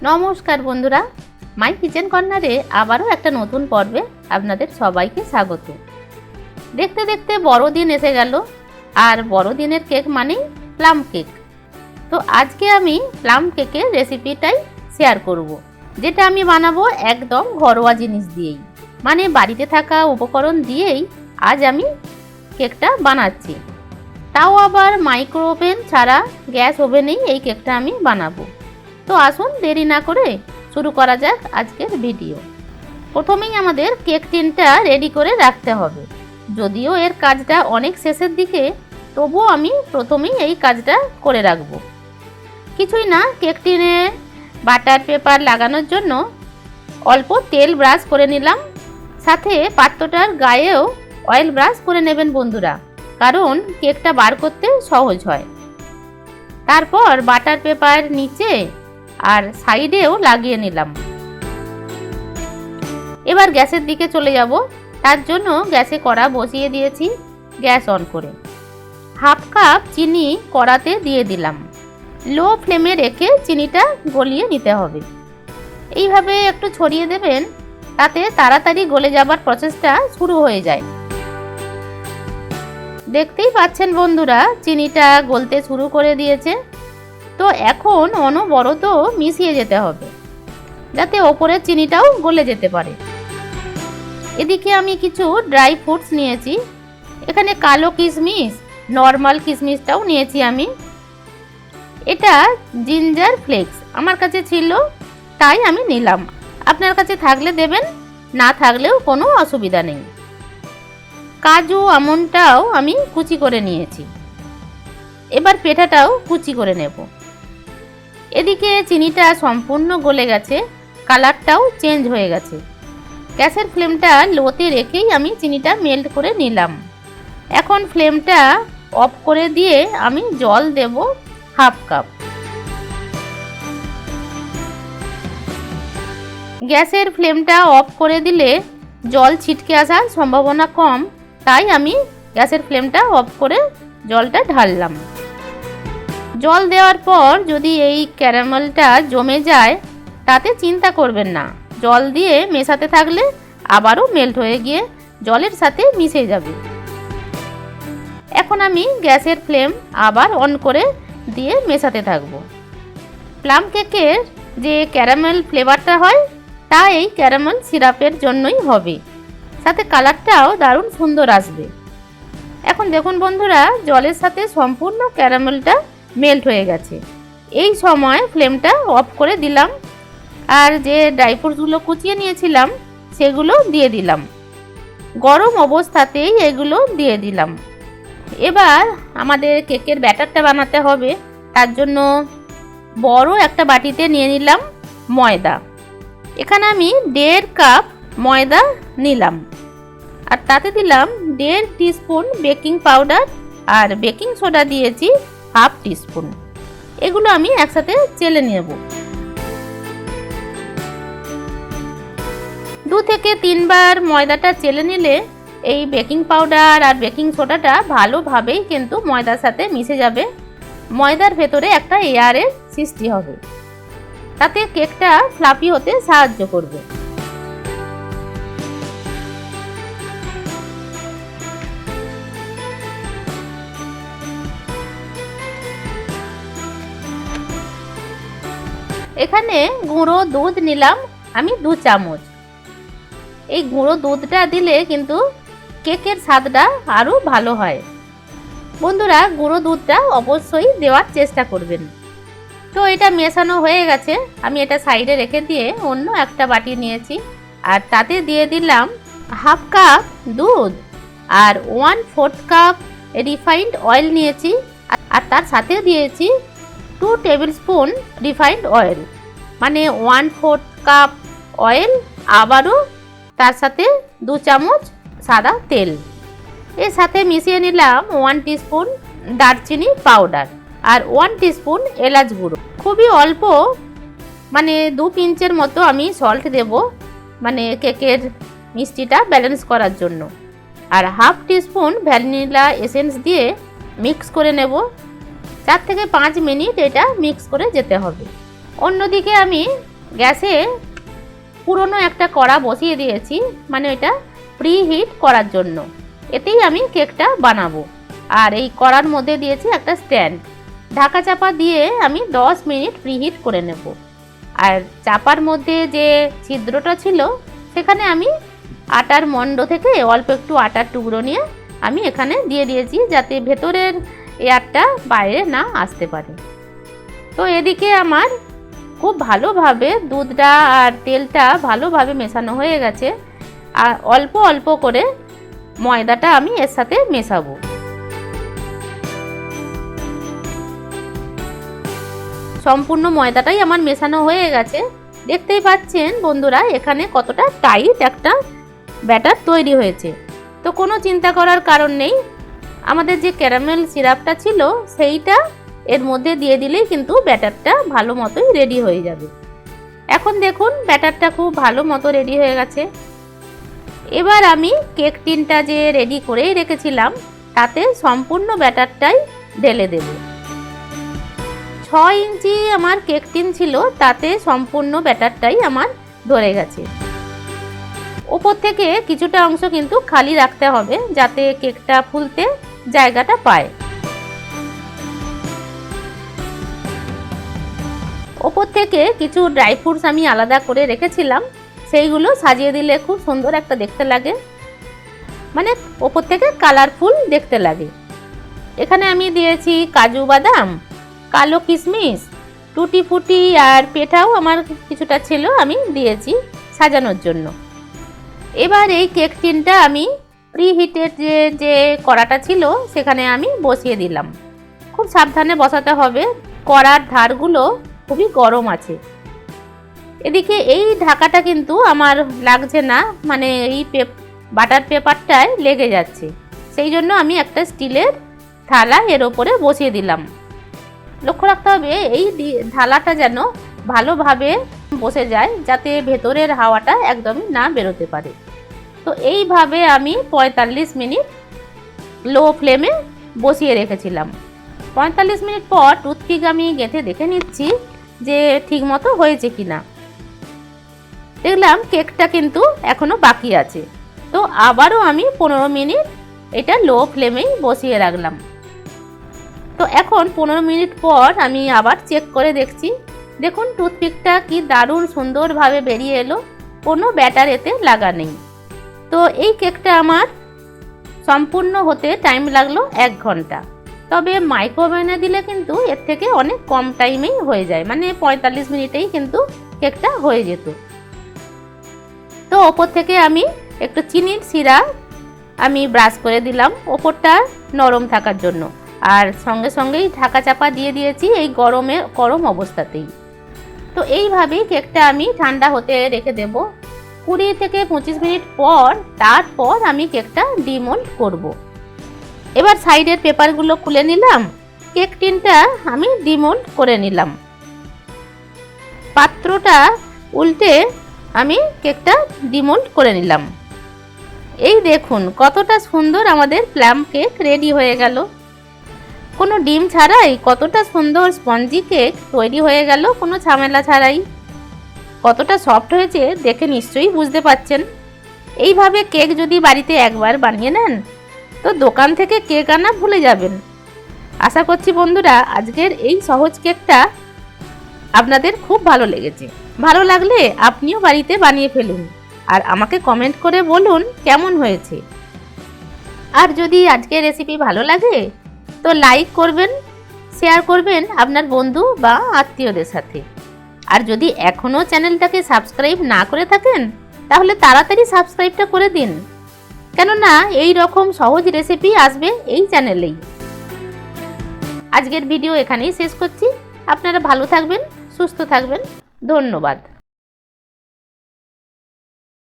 নমস্কার বন্ধুরা, মাই কিচেন কর্নারে আবারও একটা নতুন পর্বে আপনাদের সবাইকে স্বাগত। দেখতে দেখতে বড়দিন এসে গেল, আর বড়দিনের কেক মানেই প্লাম কেক। তো আজকে আমি প্লাম কেকের রেসিপিটাই শেয়ার করব, যেটা আমি বানাবো একদম ঘরোয়া জিনিস দিয়েই, মানে বাড়িতে থাকা উপকরণ দিয়েই আজ আমি কেকটা বানাচ্ছি। তাও আবার মাইক্রো ওভেন ছাড়া গ্যাস ওভেনেই এই কেকটা আমি বানাবো। তো আসুন দেরি না করে শুরু করা যাক আজকের ভিডিও। প্রথমেই আমাদের কেক টিনটা রেডি করে রাখতে হবে। যদিও এর কাজটা অনেক শেষের দিকে, তবুও আমি প্রথমেই এই কাজটা করে রাখবো। কিছুই না, কেক টিনে বাটার পেপার লাগানোর জন্য অল্প তেল ব্রাশ করে নিলাম। সাথে পাত্রটার গায়েও অয়েল ব্রাশ করে নেবেন বন্ধুরা, কারণ কেকটা বার করতে সহজ হয়। তারপর বাটার পেপার নিচে আর সাইডেও লাগিয়ে নিলাম। এবার গ্যাসের দিকে চলে যাব। তার জন্য গ্যাসে কড়া বসিয়ে দিয়েছি, গ্যাস অন করে হাফ কাপ চিনি কড়াতে দিয়ে দিলাম। লো ফ্লেমে রেখে চিনিটা গলিয়ে নিতে হবে। এইভাবে একটু ছড়িয়ে দেবেন, তাতে তাড়াতাড়ি গলে যাবার প্রসেসটা শুরু হয়ে যায়। দেখতেই পাচ্ছেন বন্ধুরা, চিনিটা গলতে শুরু করে দিয়েছে। তো এখন অনবরত মিশিয়ে যেতে হবে, যাতে ওপরের চিনিটাও গলে যেতে পারে। এদিকে আমি কিছু ড্রাই ফ্রুটস নিয়েছি। এখানে কালো কিশমিশ, নর্মাল কিশমিশটাও নিয়েছি আমি। এটা জিঞ্জার ফ্লেক্স আমার কাছে ছিল, তাই আমি নিলাম। আপনার কাছে থাকলে দেবেন, না থাকলেও কোনো অসুবিধা নেই। কাজু আমন্ডটাও আমি কুচি করে নিয়েছি। এবার পেঠাটাও কুচি করে নেব। এদিকে চিনিটা সম্পূর্ণ গলে গেছে, কালারটাও চেঞ্জ হয়ে গেছে। গ্যাসের ফ্লেমটা লোতে রেখেই আমি চিনিটা মেল্ট করে নিলাম। এখন ফ্লেমটা অফ করে দিয়ে আমি জল দেব হাফ কাপ। গ্যাসের ফ্লেমটা অফ করে দিলে জল ছিটকে আসার সম্ভাবনা কম, তাই আমি গ্যাসের ফ্লেমটা অফ করে জলটা ঢাললাম। জল দেওয়ার পর যদি এই ক্যারামেলটা জমে যায়, তাতে চিন্তা করবেন না। জল দিয়ে মেশাতে থাকলে আবারও মেল্ট হয়ে গিয়ে জলের সাথে মিশে যাবে। এখন আমি গ্যাসের ফ্লেম আবার অন করে দিয়ে মেশাতে থাকবো। প্লাম কেকের যে ক্যারামেল ফ্লেভারটা হয়, তা এই ক্যারামেল সিরাপের জন্যই হবে। সাথে কালারটাও দারুণ সুন্দর আসবে। এখন দেখুন বন্ধুরা, জলের সাথে সম্পূর্ণ ক্যারামেলটা মেল্ট হয়ে গেছে। এই সময় ফ্লেমটা অফ করে দিলাম, আর যে ড্রাই ফ্রুটসগুলো কুচিয়ে নিয়েছিলাম সেগুলো দিয়ে দিলাম। গরম অবস্থাতেই এগুলো দিয়ে দিলাম। এবার আমাদের কেকের ব্যাটারটা বানাতে হবে। তার জন্য বড় একটা বাটিতে নিয়ে নিলাম ময়দা। এখানে আমি 1.5 কাপ ময়দা নিলাম, আর তাতে দিলাম 1.5 টিস্পুন বেকিং পাউডার, আর বেকিং সোডা দিয়েছি হাফ টিস্পুন। এগুলো আমি একসাথে চেলে নেব। 2 থেকে 3 বার ময়দাটা চেলে নিলে এই বেকিং পাউডার আর বেকিং সোডাটা ভালোভাবেই কিন্তু ময়দার সাথে মিশে যাবে। ময়দার ভেতরে একটা এয়ারের সৃষ্টি হবে, তাতে কেকটা ফ্লাফি হতে সাহায্য করবে। এখানে গুঁড়ো দুধ নিলাম আমি 2 চামচ। এই গুঁড়ো দুধটা দিলে কিন্তু কেকের স্বাদটা আরও ভালো হয়। বন্ধুরা, গুঁড়ো দুধটা অবশ্যই দেওয়ার চেষ্টা করবেন। তো এটা মেশানো হয়ে গেছে, আমি এটা সাইডে রেখে দিয়ে অন্য একটা বাটি নিয়েছি, আর তাতে দিয়ে দিলাম হাফ কাপ দুধ, আর 1/4 কাপ রিফাইন্ড অয়েল নিয়েছি, আর তার সাথে দিয়েছি 2 টেবিল স্পুন রিফাইন্ড অয়েল, মানে 1/4 কাপ অয়েল, আবারও তার সাথে 2 চামচ সাদা তেল। এর সাথে মিশিয়ে নিলাম 1 টিস্পুন দারচিনি পাউডার আর 1 টিস্পুন এলাচ গুঁড়ো। খুবই অল্প, মানে 2 পিঞ্চের মতো আমি সল্ট দেব, মানে কেকের মিষ্টিটা ব্যালেন্স করার জন্য। আর হাফ টিস্পুন ভ্যানিলা এসেন্স দিয়ে মিক্স করে নেব। 4 থেকে 5 মিনিট এটা মিক্স করে যেতে হবে। অন্যদিকে আমি গ্যাসে পুরনো একটা কড়া বসিয়ে দিয়েছি, মানে এটা প্রি হিট করার জন্য। এতেই আমি কেকটা বানাবো। আর এই কড়ার মধ্যে দিয়েছি একটা স্ট্যান্ড। ঢাকা চাপা দিয়ে আমি 10 মিনিট প্রি হিট করে নেব। আর চাপার মধ্যে যে ছিদ্রটা ছিল সেখানে আমি আটার মণ্ড থেকে অল্প একটু আটার টুকরো নিয়ে আমি এখানে দিয়ে দিয়েছি, যাতে ভেতরের এয়ারটা বাইরে না আসতে পারে। তো এদিকে আমার খুব ভালোভাবে দুধটা আর তেলটা ভালোভাবে মেশানো হয়ে গেছে। আর অল্প অল্প করে ময়দাটা আমি এর সাথে মেশাবো। সম্পূর্ণ ময়দাটাই আমার মেশানো হয়ে গেছে। দেখতেই পাচ্ছেন বন্ধুরা এখানে কতটা টাইট একটা ব্যাটার তৈরি হয়েছে। তো কোনো চিন্তা করার কারণ নেই, আমাদের যে ক্যারামেল সিরাপটা ছিল সেইটা এর মধ্যে দিয়ে দিলেই কিন্তু ব্যাটারটা ভালো মতোই রেডি হয়ে যাবে। এখন দেখুন ব্যাটারটা খুব ভালো মতো রেডি হয়ে গেছে। এবার আমি কেক টিনটা যে রেডি করেই রেখেছিলাম তাতে সম্পূর্ণ ব্যাটারটাই ঢেলে দেব। 6 ইঞ্চি আমার কেক টিন ছিল, তাতে সম্পূর্ণ ব্যাটারটাই আমার ধরে গেছে। ওপর থেকে কিছুটা অংশ কিন্তু খালি রাখতে হবে, যাতে কেকটা ফুলতে জায়গাটা পায়। ওপর থেকে কিছু ড্রাই ফ্রুটস আমি আলাদা করে রেখেছিলাম, সেইগুলো সাজিয়ে দিলে খুব সুন্দর একটা দেখতে লাগে, মানে ওপর থেকে কালারফুল দেখতে লাগে। এখানে আমি দিয়েছি কাজু বাদাম, কালো কিশমিশ, টুটি ফুটি আর পেঠাও আমার কিছুটা ছিল, আমি দিয়েছি সাজানোর জন্য। এবার এই কেক টিনটা আমি প্রিহিটের যে কড়াটা ছিল সেখানে আমি বসিয়ে দিলাম। খুব সাবধানে বসাতে হবে, কড়ার ধারগুলো খুবই গরম আছে। এদিকে এই ঢাকাটা কিন্তু আমার লাগছে না, মানে এই বাটার পেপারটায় লেগে যাচ্ছে, সেই জন্য আমি একটা স্টিলের থালা এর ওপরে বসিয়ে দিলাম। লক্ষ্য রাখতে হবে এই থালাটা যেন ভালোভাবে বসে যায়, যাতে ভেতরের হাওয়াটা একদমই না বেরোতে পারে। তো এইভাবে আমি 45 মিনিট লো ফ্লেমে বসিয়ে রেখেছিলাম। 45 মিনিট পর টুথপিক আমি গেঁথে দেখে নিচ্ছি যে ঠিকমতো হয়েছে কিনা। দেখলাম কেকটা কিন্তু এখনো বাকি আছে। তো আবারও আমি 15 মিনিট এটা লো ফ্লেমেই বসিয়ে রাখলাম। তো এখন 15 মিনিট পর আমি আবার চেক করে দেখছি। দেখুন টুথপিকটা কি দারুণ সুন্দরভাবে বেরিয়ে এলো, কোনো ব্যাটার এতে লাগা নেই। তো এই কেকটা আমার সম্পূর্ণ হতে টাইম লাগলো 1 ঘন্টা। তবে মাইক্রোওভেনে দিলে কিন্তু এর থেকে অনেক কম টাইমেই হয়ে যায়, মানে 45 মিনিটেই কিন্তু কেকটা হয়ে যেত। তো ওপর থেকে আমি একটু চিনির সিরা আমি ব্রাশ করে দিলাম ওপরটা নরম থাকার জন্য, আর সঙ্গে সঙ্গেই ঢাকা চাপা দিয়ে দিয়েছি এই গরম অবস্থাতেই। তো এইভাবেই কেকটা আমি ঠান্ডা হতে রেখে দেব 20 থেকে 25 মিনিট পর। তারপর আমি কেকটা ডিমোল্ড করব। এবার সাইডের পেপারগুলো খুলে নিলাম, কেক টিনটা আমি ডিমোল্ড করে নিলাম। পাত্রটা উল্টে আমি কেকটা ডিমোল্ড করে নিলাম। এই দেখুন কতটা সুন্দর আমাদের প্লাম কেক রেডি হয়ে গেল। কোনো ডিম ছাড়াই কতটা সুন্দর স্পঞ্জি কেক তৈরি হয়ে গেল, কোনো ঝামেলা ছাড়াই। কতটা সফট হয়েছে দেখে নিশ্চয়ই বুঝতে পাচ্ছেন। এইভাবে কেক যদি বাড়িতে একবার বানিয়ে নেন তো দোকান থেকে কেক আনা ভুলে যাবেন। আশা করছি বন্ধুরা আজকের এই সহজ কেকটা আপনাদের খুব ভালো লেগেছে। ভালো লাগলে আপনিও বাড়িতে বানিয়ে ফেলুন আর আমাকে কমেন্ট করে বলুন কেমন হয়েছে। আর যদি আজকের রেসিপি ভালো লাগে তো লাইক করবেন, শেয়ার করবেন আপনার বন্ধু বা আত্মীয়দের সাথে। আর যদি এখনও চ্যানেলটাকে সাবস্ক্রাইব না করে থাকেন তাহলে তাড়াতাড়ি সাবস্ক্রাইবটা করে দিন, কেননা এই রকম সহজ রেসিপি আসবে এই চ্যানেলেই। আজকের ভিডিও এখানেই শেষ করছি। আপনারা ভালো থাকবেন, সুস্থ থাকবেন। ধন্যবাদ।